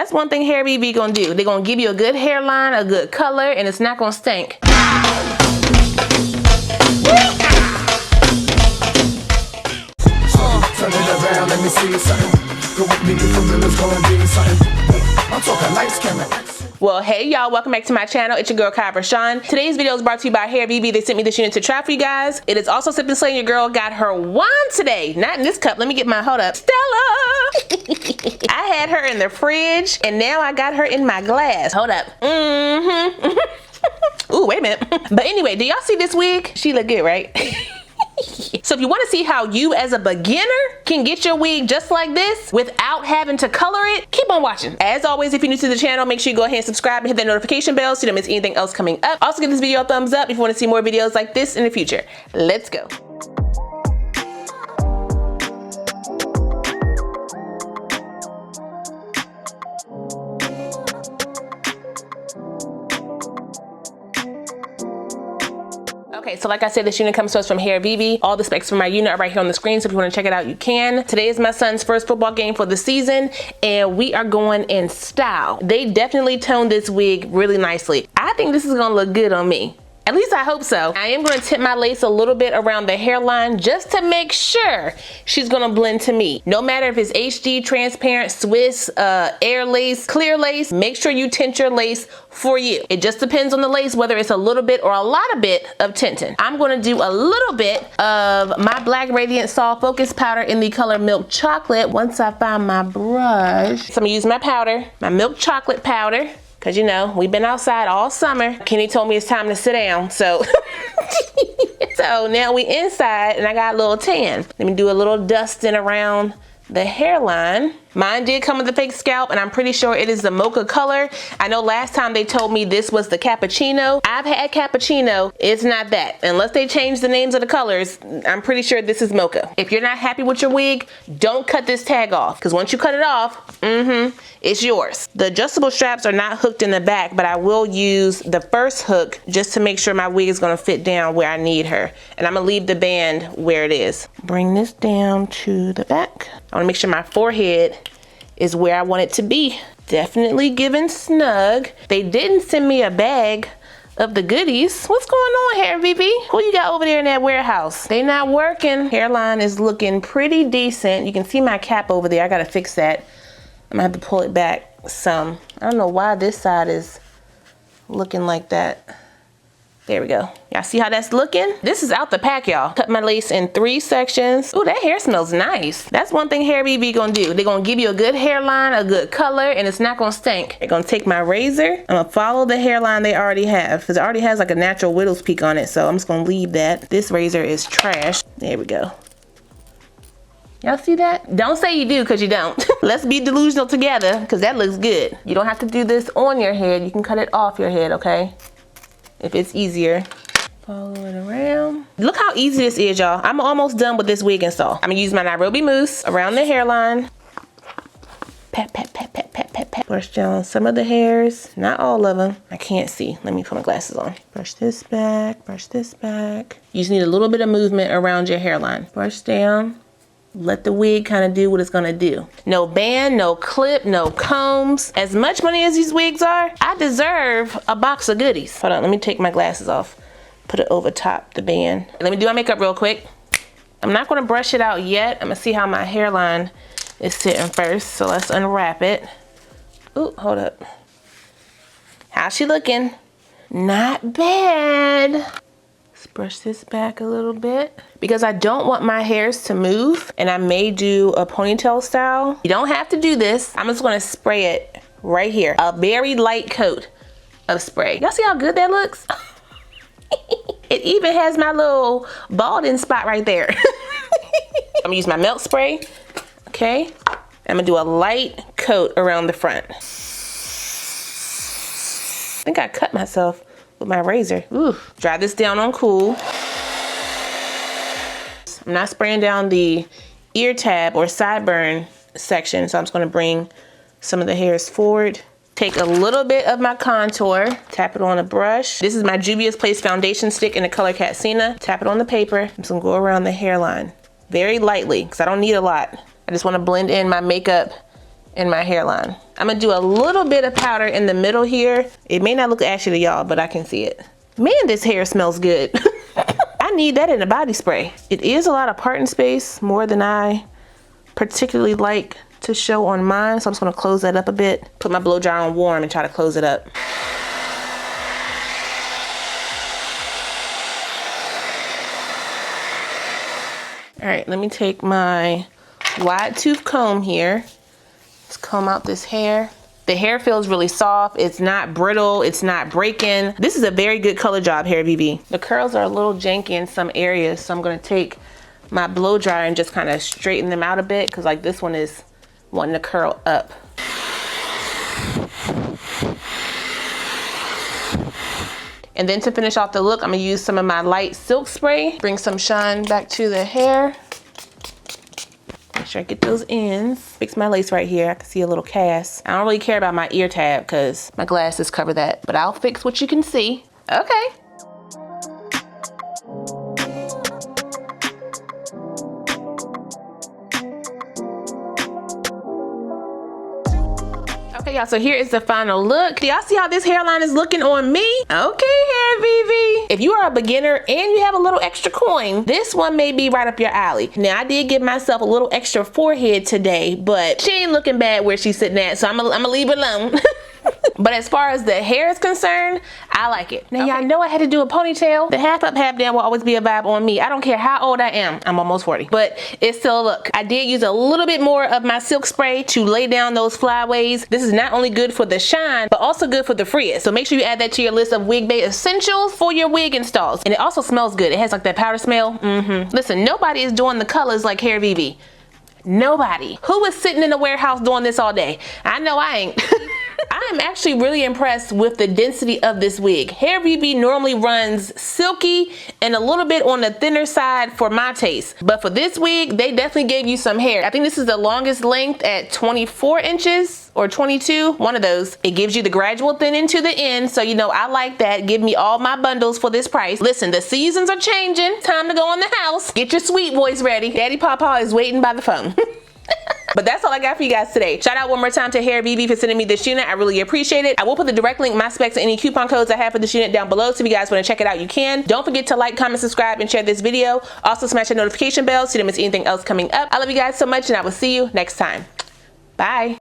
That's one thing Hairvivi gonna do. They're gonna give you a good hairline, a good color, and it's not gonna stink. Turn it around, let me see something. Go with me, for real, it's gonna be something. I'm talking lights, camera. Well, hey y'all, welcome back to my channel. It's your girl, RaShon. Today's video is brought to you by Hairvivi. They sent me this unit to try for you guys. It is also Sip and Slay. Your girl got her wand today. Not in this cup. Let me get my, hold up. Stella! I had her in the fridge, and now I got her in my glass. Hold up. Ooh, wait a minute. But anyway, do y'all see this wig? She look good, right? So if you want to see how you as a beginner can get your wig just like this without having to color it, keep on watching. As always, if you're new to the channel, make sure you go ahead and subscribe and hit that notification bell so you don't miss anything else coming up. Also give this video a thumbs up if you want to see more videos like this in the future. Let's go. Okay, so like I said, this unit comes to us from Hairvivi. All the specs for my unit are right here on the screen, so if you want to check it out, you can. Today is my son's first football game for the season, and we are going in style. They definitely toned this wig really nicely. I think this is gonna look good on me. At least I hope so. I am gonna tip my lace a little bit around the hairline just to make sure she's gonna blend to me. No matter if it's HD, transparent, Swiss, air lace, clear lace, make sure you tint your lace for you. It just depends on the lace, whether it's a little bit or a lot of bit of tinting. I'm gonna do a little bit of my Black Radiant Soft Focus Powder in the color Milk Chocolate once I find my brush. So I'm gonna use my powder, my Milk Chocolate powder. Cause you know, we've been outside all summer. Kenny told me it's time to sit down, so. So now we inside and I got a little tan. Let me do a little dusting around the hairline. Mine did come with the fake scalp, and I'm pretty sure it is the Mocha color. I know last time they told me this was the cappuccino. I've had cappuccino, it's not that. Unless they change the names of the colors, I'm pretty sure this is Mocha. If you're not happy with your wig, don't cut this tag off, because once you cut it off, it's yours. The adjustable straps are not hooked in the back, but I will use the first hook just to make sure my wig is gonna fit down where I need her. And I'm gonna leave the band where it is. Bring this down to the back. I wanna make sure my forehead is where I want it to be. Definitely giving snug. They didn't send me a bag of the goodies. What's going on, Hairvivi? Who you got over there in that warehouse? They not working. Hairline is looking pretty decent. You can see my cap over there. I gotta fix that. I'm gonna have to pull it back some. I don't know why this side is looking like that. There we go. Y'all see how that's looking? This is out the pack, y'all. Cut my lace in 3 sections. Ooh, that hair smells nice. That's one thing Hairvivi gonna do. They're gonna give you a good hairline, a good color, and it's not gonna stink. They're gonna take my razor. I'm gonna follow the hairline they already have, because it already has like a natural widow's peak on it, so I'm just gonna leave that. This razor is trash. There we go. Y'all see that? Don't say you do, because you don't. Let's be delusional together, because that looks good. You don't have to do this on your head. You can cut it off your head, okay? If it's easier. Follow it around. Look how easy this is, y'all. I'm almost done with this wig install. I'm gonna use my Nairobi mousse around the hairline. Pat, pat, pat, pat, pat, pat, pat. Brush down some of the hairs, not all of them. I can't see. Let me put my glasses on. Brush this back, brush this back. You just need a little bit of movement around your hairline. Brush down. Let the wig kind of do what it's gonna do. No band, no clip, no combs. As much money as these wigs are, I deserve a box of goodies. Hold on, let me take my glasses off. Put it over top the band. Let me do my makeup real quick. I'm not gonna brush it out yet. I'm gonna see how my hairline is sitting first. So let's unwrap it. Ooh, hold up. How's she looking? Not bad. Brush this back a little bit because I don't want my hairs to move, and I may do a ponytail style. You don't have to do this. I'm just gonna spray it right here. A very light coat of spray. Y'all see how good that looks? It even has my little balding spot right there. I'm gonna use my milk spray. Okay. I'm gonna do a light coat around the front. I think I cut myself with my razor. Ooh. Dry this down on cool. I'm not spraying down the ear tab or sideburn section, so I'm just gonna bring some of the hairs forward. Take a little bit of my contour, tap it on a brush. This is my Juvia's Place foundation stick in the color Catsina. Tap it on the paper. I'm just gonna go around the hairline very lightly because I don't need a lot. I just wanna blend in my makeup in my hairline. I'm gonna do a little bit of powder in the middle here. It may not look ashy to y'all, but I can see it. Man, this hair smells good. I need that in a body spray. It is a lot of parting space, more than I particularly like to show on mine, so I'm just gonna close that up a bit. Put my blow dryer on warm and try to close it up. All right, let me take my wide tooth comb here. Let's comb out this hair. The hair feels really soft. It's not brittle. It's not breaking. This is a very good color job, Hairvivi. The curls are a little janky in some areas, so I'm gonna take my blow dryer and just kind of straighten them out a bit, because like this one is wanting to curl up. And then to finish off the look, I'm gonna use some of my light silk spray. Bring some shine back to the hair. Make sure I get those ends. Fix my lace right here. I can see a little cast. I don't really care about my ear tab because my glasses cover that, but I'll fix what you can see. Okay. Okay, y'all, so here is the final look. Do y'all see how this hairline is looking on me? Okay, Hairvivi. If you are a beginner and you have a little extra coin, this one may be right up your alley. Now, I did give myself a little extra forehead today, but she ain't looking bad where she's sitting at, so I'm gonna leave her alone. But as far as the hair is concerned, I like it. Now, y'all know I had to do a ponytail. The half up, half down will always be a vibe on me. I don't care how old I am. I'm almost 40, but it's still a look. I did use a little bit more of my silk spray to lay down those flyaways. This is not only good for the shine, but also good for the frizz. So make sure you add that to your list of Wig Bay essentials for your wig installs. And it also smells good. It has like that powder smell. Listen, nobody is doing the colors like Hairvivi. Nobody. Who is sitting in the warehouse doing this all day? I know I ain't. I am actually really impressed with the density of this wig. Hairvivi normally runs silky and a little bit on the thinner side for my taste. But for this wig, they definitely gave you some hair. I think this is the longest length at 24 inches or 22, one of those. It gives you the gradual thinning to the end. So, you know, I like that. Give me all my bundles for this price. Listen, the seasons are changing. Time to go in the house. Get your sweet voice ready. Daddy Papa is waiting by the phone. But that's all I got for you guys today. Shout out one more time to Hairvivi for sending me this unit. I really appreciate it. I will put the direct link, my specs, and any coupon codes I have for this unit down below, so if you guys want to check it out, you can. Don't forget to like, comment, subscribe, and share this video. Also smash the notification bell so you don't miss anything else coming up. I love you guys so much, and I will see you next time. Bye.